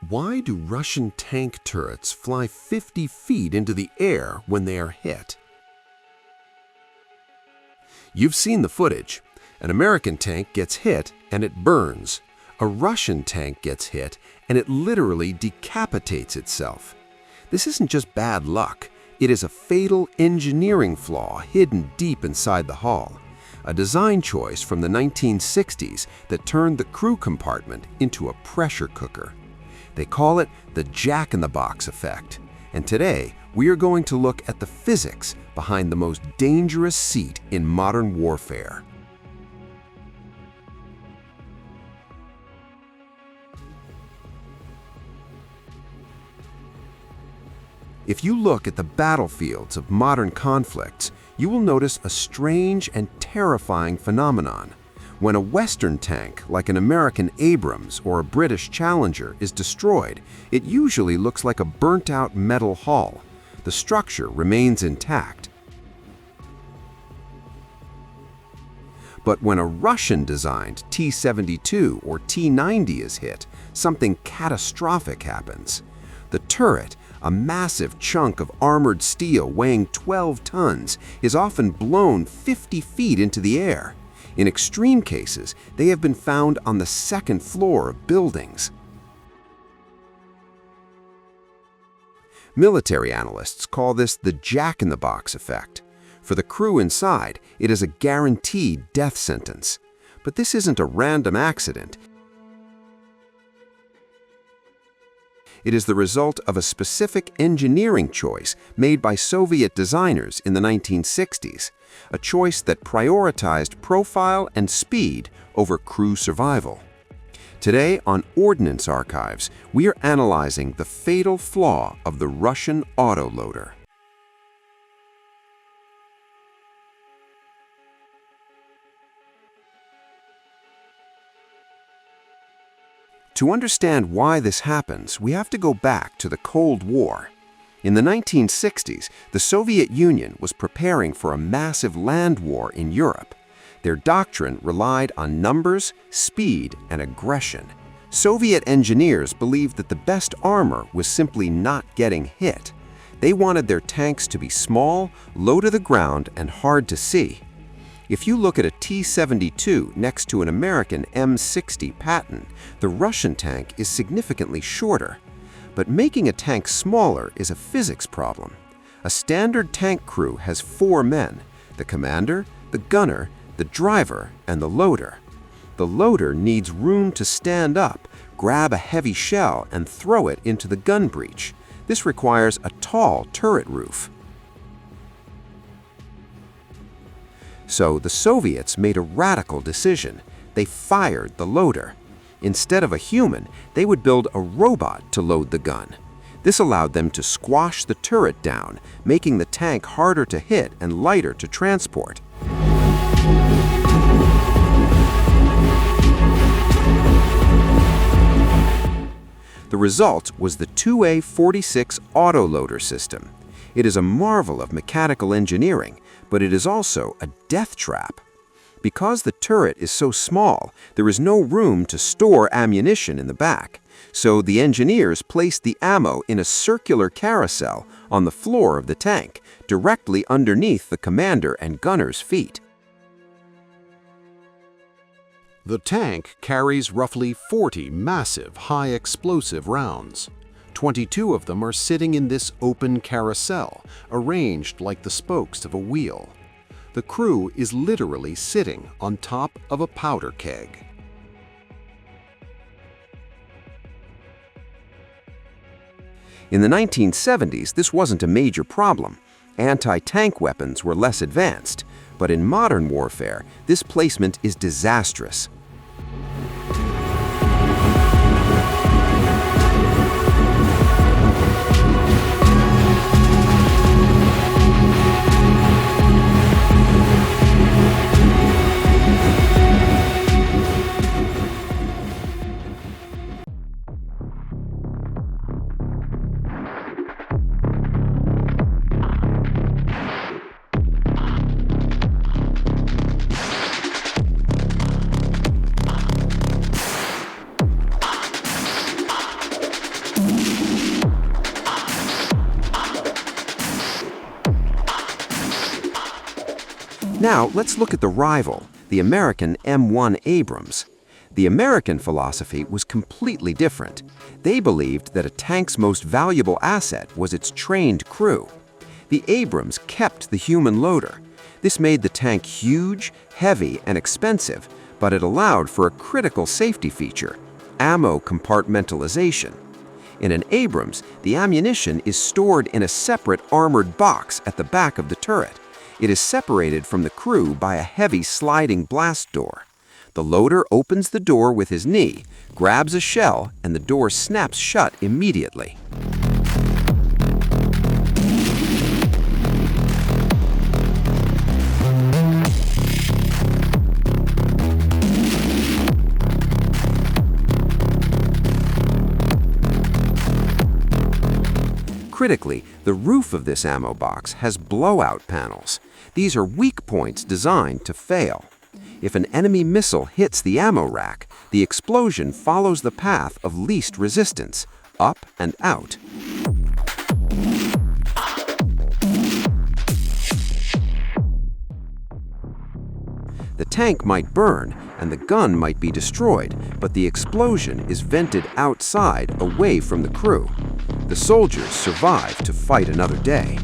Why do Russian tank turrets fly 50 feet into the air when they are hit? You've seen the footage. An American tank gets hit and it burns. A Russian tank gets hit and it literally decapitates itself. This isn't just bad luck. It is a fatal engineering flaw hidden deep inside the hull. A design choice from the 1960s that turned the crew compartment into a pressure cooker. They call it the jack-in-the-box effect. And today, we are going to look at the physics behind the most dangerous seat in modern warfare. If you look at the battlefields of modern conflicts, you will notice a strange and terrifying phenomenon. When a Western tank, like an American Abrams or a British Challenger, is destroyed, it usually looks like a burnt-out metal hull. The structure remains intact. But when a Russian-designed T-72 or T-90 is hit, something catastrophic happens. The turret, a massive chunk of armored steel weighing 12 tons, is often blown 50 feet into the air. In extreme cases, they have been found on the second floor of buildings. Military analysts call this the jack-in-the-box effect. For the crew inside, it is a guaranteed death sentence. But this isn't a random accident. It is the result of a specific engineering choice made by Soviet designers in the 1960s, a choice that prioritized profile and speed over crew survival. Today on Ordnance Archives, we are analyzing the fatal flaw of the Russian autoloader. To understand why this happens, we have to go back to the Cold War. In the 1960s, the Soviet Union was preparing for a massive land war in Europe. Their doctrine relied on numbers, speed, and aggression. Soviet engineers believed that the best armor was simply not getting hit. They wanted their tanks to be small, low to the ground, and hard to see. If you look at a T-72 next to an American M60 Patton, the Russian tank is significantly shorter. But making a tank smaller is a physics problem. A standard tank crew has 4 men: the commander, the gunner, the driver, and the loader. The loader needs room to stand up, grab a heavy shell, and throw it into the gun breech. This requires a tall turret roof. So the Soviets made a radical decision. They fired the loader. Instead of a human, they would build a robot to load the gun. This allowed them to squash the turret down, making the tank harder to hit and lighter to transport. The result was the 2A46 autoloader system. It is a marvel of mechanical engineering, but it is also a death trap. Because the turret is so small, there is no room to store ammunition in the back. So the engineers placed the ammo in a circular carousel on the floor of the tank, directly underneath the commander and gunner's feet. The tank carries roughly 40 massive, high-explosive rounds. 22 of them are sitting in this open carousel, arranged like the spokes of a wheel. The crew is literally sitting on top of a powder keg. In the 1970s, this wasn't a major problem. Anti-tank weapons were less advanced, but in modern warfare, this placement is disastrous. Now, let's look at the rival, the American M1 Abrams. The American philosophy was completely different. They believed that a tank's most valuable asset was its trained crew. The Abrams kept the human loader. This made the tank huge, heavy, and expensive, but it allowed for a critical safety feature: ammo compartmentalization. In an Abrams, the ammunition is stored in a separate armored box at the back of the turret. It is separated from the crew by a heavy sliding blast door. The loader opens the door with his knee, grabs a shell, and the door snaps shut immediately. Critically, the roof of this ammo box has blowout panels. These are weak points designed to fail. If an enemy missile hits the ammo rack, the explosion follows the path of least resistance, up and out. The tank might burn and the gun might be destroyed, but the explosion is vented outside, away from the crew. The soldiers survive to fight another day.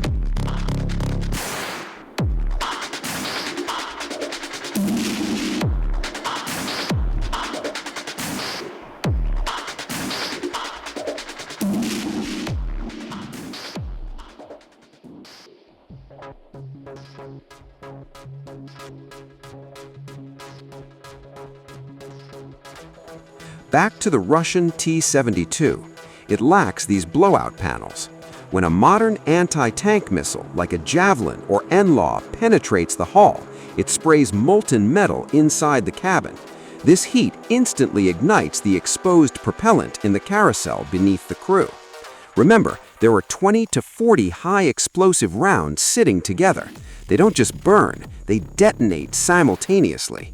Back to the Russian T-72. It lacks these blowout panels. When a modern anti-tank missile like a Javelin or Flaw penetrates the hull, it sprays molten metal inside the cabin. This heat instantly ignites the exposed propellant in the carousel beneath the crew. Remember, there are 20 to 40 high-explosive rounds sitting together. They don't just burn, they detonate simultaneously.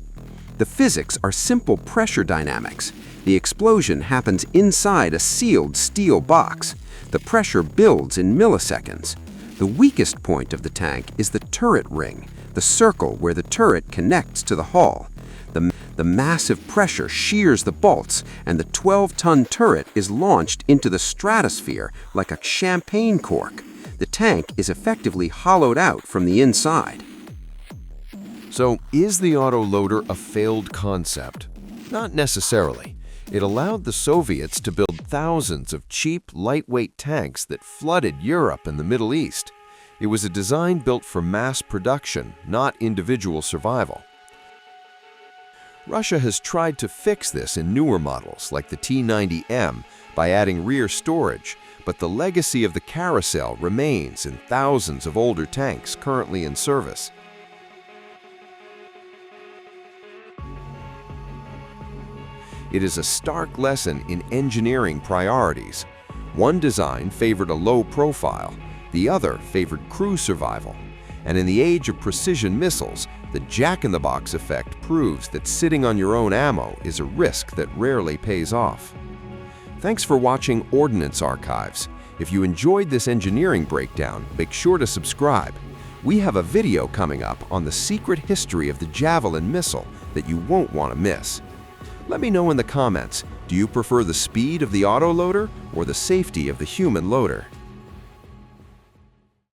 The physics are simple pressure dynamics. The explosion happens inside a sealed steel box. The pressure builds in milliseconds. The weakest point of the tank is the turret ring, the circle where the turret connects to the hull. The massive pressure shears the bolts, and the 12-ton turret is launched into the stratosphere like a champagne cork. The tank is effectively hollowed out from the inside. So, is the autoloader a failed concept? Not necessarily. It allowed the Soviets to build thousands of cheap, lightweight tanks that flooded Europe and the Middle East. It was a design built for mass production, not individual survival. Russia has tried to fix this in newer models like the T-90M by adding rear storage, but the legacy of the Carousel remains in thousands of older tanks currently in service. It is a stark lesson in engineering priorities. One design favored a low profile, the other favored crew survival. And in the age of precision missiles, the jack-in-the-box effect proves that sitting on your own ammo is a risk that rarely pays off. Thanks for watching Ordnance Archives. If you enjoyed this engineering breakdown, make sure to subscribe. We have a video coming up on the secret history of the Javelin missile that you won't want to miss. Let me know in the comments, do you prefer the speed of the autoloader or the safety of the human loader?